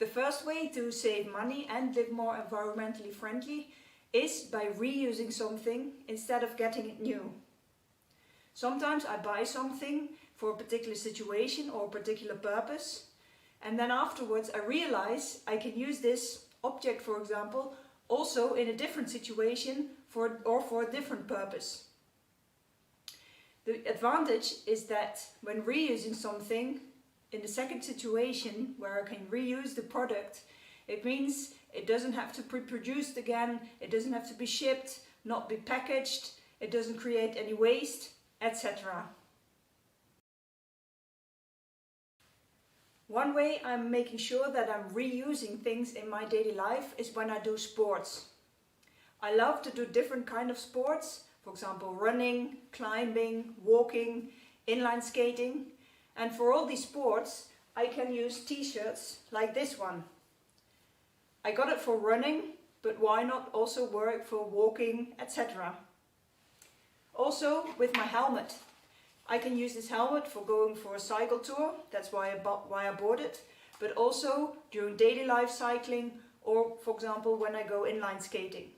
The first way to save money and live more environmentally friendly is by reusing something instead of getting it new. Sometimes I buy something for a particular situation or a particular purpose, and then afterwards I realize I can use this object, for example, also in a different situation or for a different purpose. The advantage is that when reusing something in the second situation where I can reuse the product, it means it doesn't have to be produced again, it doesn't have to be shipped, not be packaged, it doesn't create any waste, etc. One way I'm making sure that I'm reusing things in my daily life is when I do sports. I love to do different kind of sports, for example running, climbing, walking, inline skating, and for all these sports I can use t-shirts like this one. I got it for running, but why not also work for walking, etc. Also with my helmet. I can use this helmet for going for a cycle tour, that's why I bought it, but also during daily life cycling or, for example, when I go inline skating.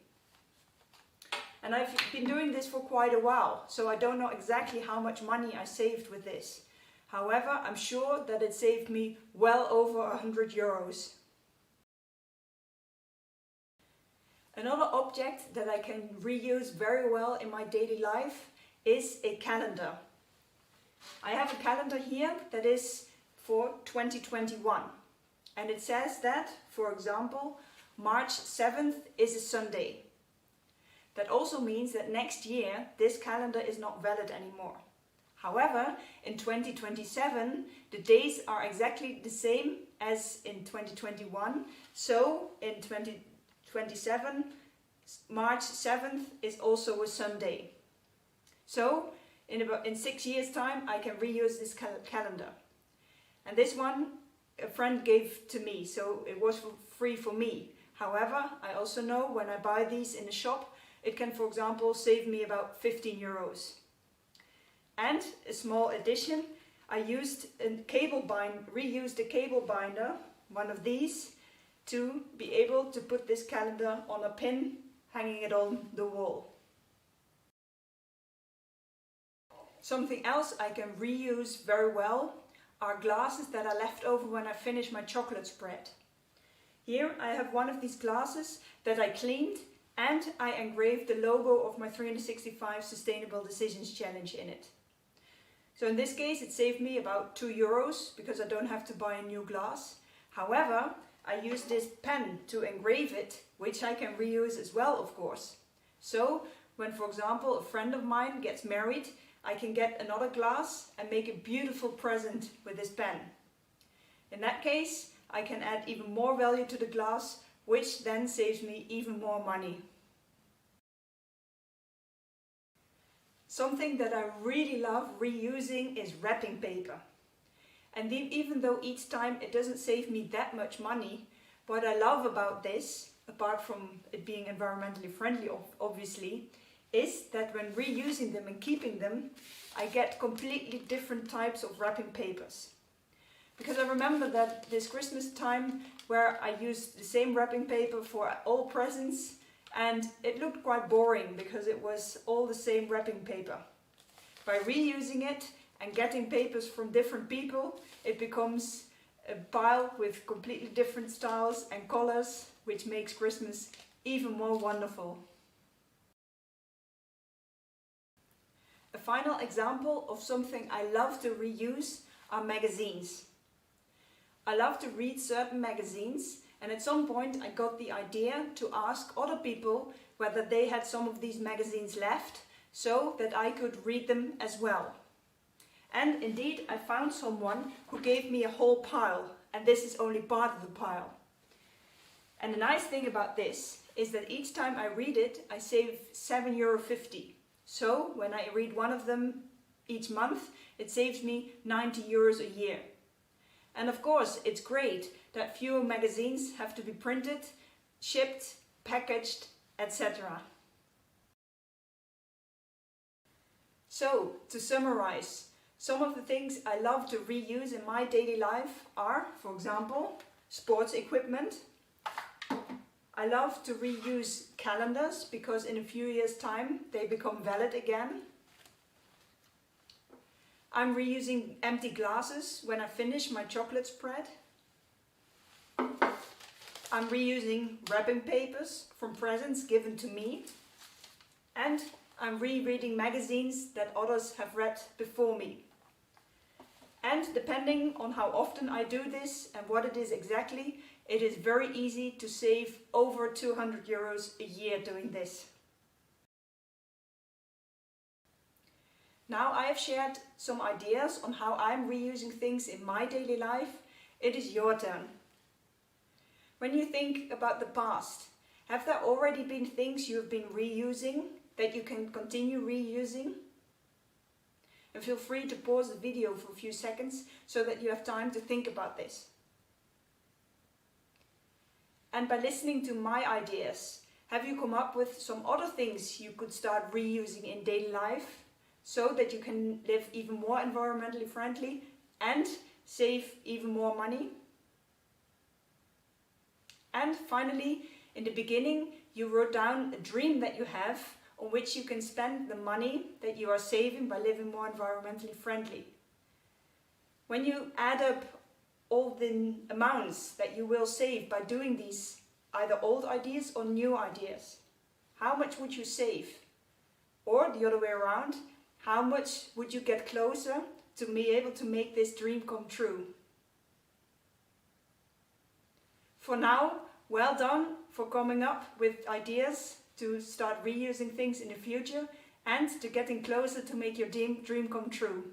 And I've been doing this for quite a while, so I don't know exactly how much money I saved with this. However, I'm sure that it saved me well over 100 euros. Another object that I can reuse very well in my daily life is a calendar. I have a calendar here that is for 2021, and it says that, for example, March 7th is a Sunday. That also means that next year this calendar is not valid anymore. However, in 2027 the days are exactly the same as in 2021, so in 2027 March 7th is also a Sunday. So in 6 years' time I can reuse this calendar. And this one a friend gave to me, so it was free for me. However, I also know when I buy these in the shop, it can, for example, save me about 15 euros. And a small addition, I reused a cable binder, one of these, to be able to put this calendar on a pin, hanging it on the wall. Something else I can reuse very well are glasses that are left over when I finish my chocolate spread. Here I have one of these glasses that I cleaned, and I engraved the logo of my 365 Sustainable Decisions Challenge in it. So in this case it saved me about 2 euros because I don't have to buy a new glass. However, I used this pen to engrave it, which I can reuse as well, of course. So when, for example, a friend of mine gets married, I can get another glass and make a beautiful present with this pen. In that case, I can add even more value to the glass, which then saves me even more money. Something that I really love reusing is wrapping paper. And even though each time it doesn't save me that much money, what I love about this, apart from it being environmentally friendly obviously, is that when reusing them and keeping them, I get completely different types of wrapping papers. Because I remember that this Christmas time where I used the same wrapping paper for all presents, and it looked quite boring because it was all the same wrapping paper. By reusing it and getting papers from different people, it becomes a pile with completely different styles and colors, which makes Christmas even more wonderful. A final example of something I love to reuse are magazines. I love to read certain magazines, and at some point I got the idea to ask other people whether they had some of these magazines left, so that I could read them as well. And indeed I found someone who gave me a whole pile, and this is only part of the pile. And the nice thing about this is that each time I read it I save €7.50. So when I read one of them each month, it saves me €90 a year. And of course it's great that fewer magazines have to be printed, shipped, packaged, etc. So, to summarize, some of the things I love to reuse in my daily life are, for example, sports equipment. I love to reuse calendars because in a few years' time they become valid again. I'm reusing empty glasses when I finish my chocolate spread. I'm reusing wrapping papers from presents given to me. And I'm rereading magazines that others have read before me. And depending on how often I do this and what it is exactly, it is very easy to save over 200 euros a year doing this. Now I have shared some ideas on how I'm reusing things in my daily life. It is your turn. When you think about the past, have there already been things you have been reusing that you can continue reusing? And feel free to pause the video for a few seconds so that you have time to think about this. And by listening to my ideas, have you come up with some other things you could start reusing in daily life so that you can live even more environmentally friendly and save even more money? And finally, in the beginning, you wrote down a dream that you have on which you can spend the money that you are saving by living more environmentally friendly. When you add up all the amounts that you will save by doing these either old ideas or new ideas, how much would you save? Or the other way around, how much would you get closer to be able to make this dream come true? For now, well done for coming up with ideas to start reusing things in the future and to getting closer to make your dream come true.